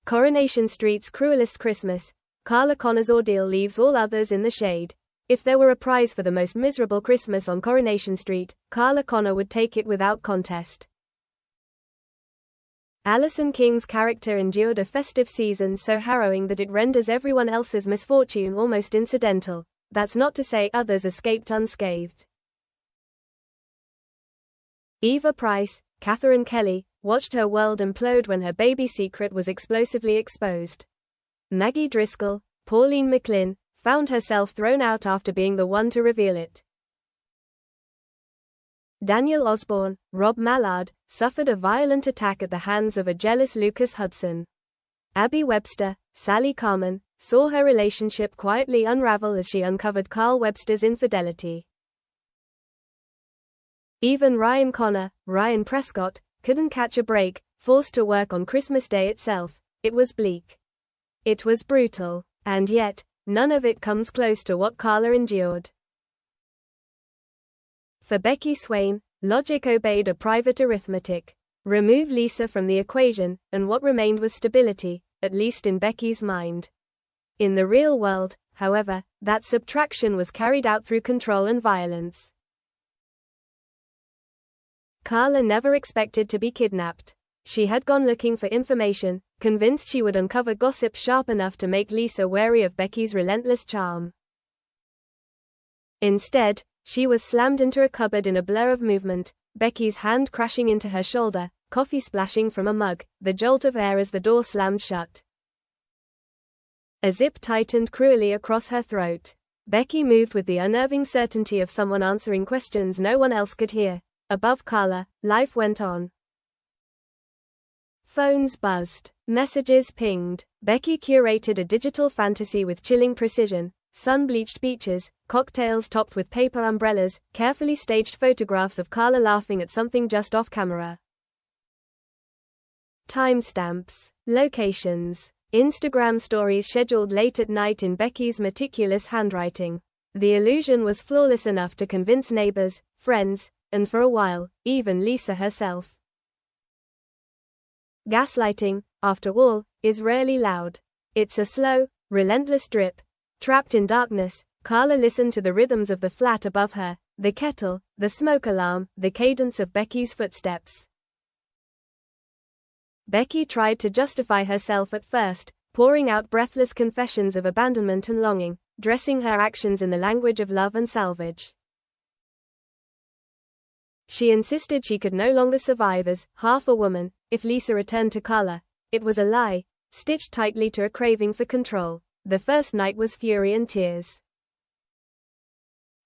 Coronation Street's cruelest Christmas. Carla Connor's ordeal leaves all others in the shade. If there were a prize for the most miserable Christmas on Coronation Street, Carla Connor would take it without contest. Alison King's character endured a festive season so harrowing that it renders everyone else's misfortune almost incidental. That's not to say others escaped unscathed. Eva Price, Catherine Kelly, watched her world implode when her baby secret was explosively exposed. Maggie Driscoll, Pauline McLynn, found herself thrown out after being the one to reveal it. Daniel Osborne, Rob Mallard, suffered a violent attack at the hands of a jealous Lucas Hudson. Abby Webster, Sally Carman, saw her relationship quietly unravel as she uncovered Carl Webster's infidelity. Even Ryan Connor, Ryan Prescott, couldn't catch a break, forced to work on Christmas Day itself. It was bleak. It was brutal. And yet, none of it comes close to what Carla endured. For Becky Swain, logic obeyed a private arithmetic. Remove Lisa from the equation, and what remained was stability, at least in Becky's mind. In the real world, however, that subtraction was carried out through control and violence. Carla never expected to be kidnapped. She had gone looking for information, convinced she would uncover gossip sharp enough to make Lisa wary of Becky's relentless charm. Instead, she was slammed into a cupboard in a blur of movement, Becky's hand crashing into her shoulder, coffee splashing from a mug, the jolt of air as the door slammed shut. A zip tightened cruelly across her throat. Becky moved with the unnerving certainty of someone answering questions no one else could hear. Above Carla, life went on. Phones buzzed. Messages pinged. Becky curated a digital fantasy with chilling precision. Sun-bleached beaches, cocktails topped with paper umbrellas, carefully staged photographs of Carla laughing at something just off camera. Timestamps. Locations. Instagram stories scheduled late at night in Becky's meticulous handwriting. The illusion was flawless enough to convince neighbors, friends, and for a while, even Lisa herself. Gaslighting, after all, is rarely loud. It's a slow, relentless drip. Trapped in darkness, Carla listened to the rhythms of the flat above her, the kettle, the smoke alarm, the cadence of Becky's footsteps. Becky tried to justify herself at first, pouring out breathless confessions of abandonment and longing, dressing her actions in the language of love and salvage. She insisted she could no longer survive as half a woman if Lisa returned to Carla. It was a lie, stitched tightly to a craving for control. The first night was fury and tears.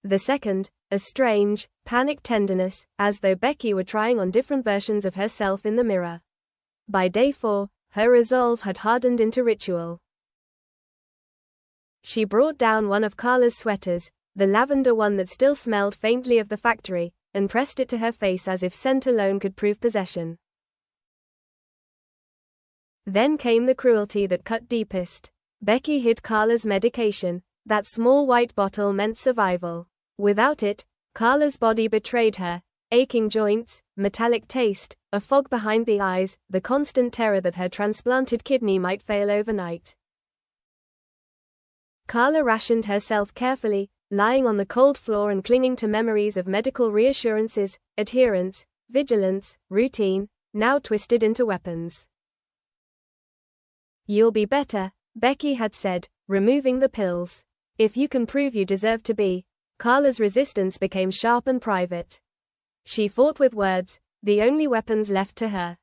The second, a strange, panicked tenderness, as though Becky were trying on different versions of herself in the mirror. By day 4, her resolve had hardened into ritual. She brought down one of Carla's sweaters, the lavender one that still smelled faintly of the factory, and pressed it to her face as if scent alone could prove possession. Then came the cruelty that cut deepest. Becky hid Carla's medication. That small white bottle meant survival. Without it, Carla's body betrayed her. Aching joints, metallic taste, a fog behind the eyes, the constant terror that her transplanted kidney might fail overnight. Carla rationed herself carefully, lying on the cold floor and clinging to memories of medical reassurances, adherence, vigilance, routine, now twisted into weapons. "You'll be better," Becky had said, removing the pills. "If you can prove you deserve to be." Carla's resistance became sharp and private. She fought with words, the only weapons left to her.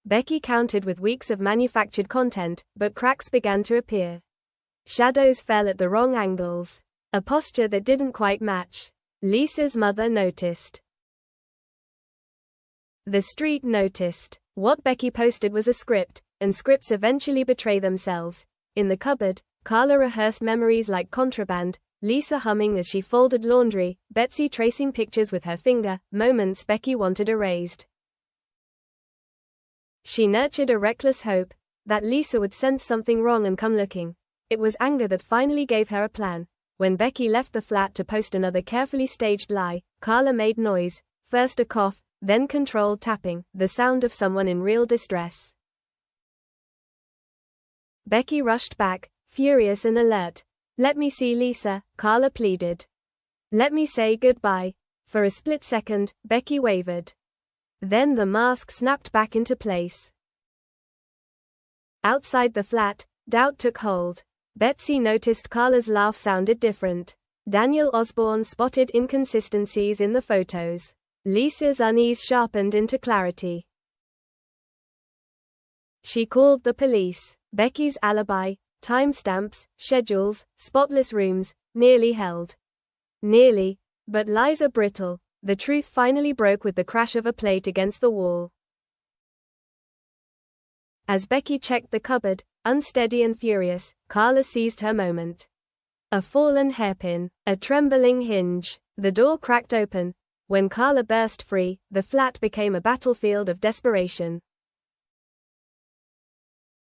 Becky countered with weeks of manufactured content, but cracks began to appear. Shadows fell at the wrong angles. A posture that didn't quite match. Lisa's mother noticed. The street noticed. What Becky posted was a script, and scripts eventually betray themselves. In the cupboard, Carla rehearsed memories like contraband, Lisa humming as she folded laundry, Betsy tracing pictures with her finger, moments Becky wanted erased. She nurtured a reckless hope that Lisa would sense something wrong and come looking. It was anger that finally gave her a plan. When Becky left the flat to post another carefully staged lie, Carla made noise, first a cough, then controlled tapping, the sound of someone in real distress. Becky rushed back, furious and alert. "Let me see Lisa," Carla pleaded. "Let me say goodbye." For a split second, Becky wavered. Then the mask snapped back into place. Outside the flat, doubt took hold. Betsy noticed Carla's laugh sounded different. Daniel Osborne spotted inconsistencies in the photos. Lisa's unease sharpened into clarity. She called the police. Becky's alibi, timestamps, schedules, spotless rooms, nearly held. Nearly, but lies are brittle. The truth finally broke with the crash of a plate against the wall. As Becky checked the cupboard, unsteady and furious, Carla seized her moment. A fallen hairpin, a trembling hinge. The door cracked open. When Carla burst free, the flat became a battlefield of desperation.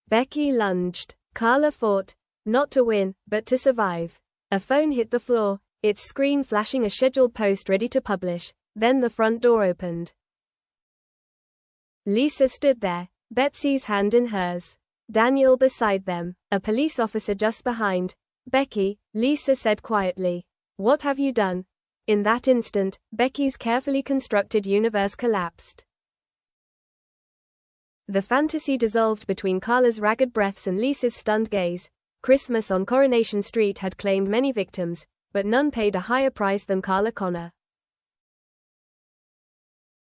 Becky lunged. Carla fought, not to win, but to survive. A phone hit the floor, its screen flashing a scheduled post ready to publish. Then the front door opened. Lisa stood there, Betsy's hand in hers. Daniel beside them, a police officer just behind. "Becky," Lisa said quietly. "What have you done?" In that instant, Becky's carefully constructed universe collapsed. The fantasy dissolved between Carla's ragged breaths and Lisa's stunned gaze. Christmas on Coronation Street had claimed many victims, but none paid a higher price than Carla Connor.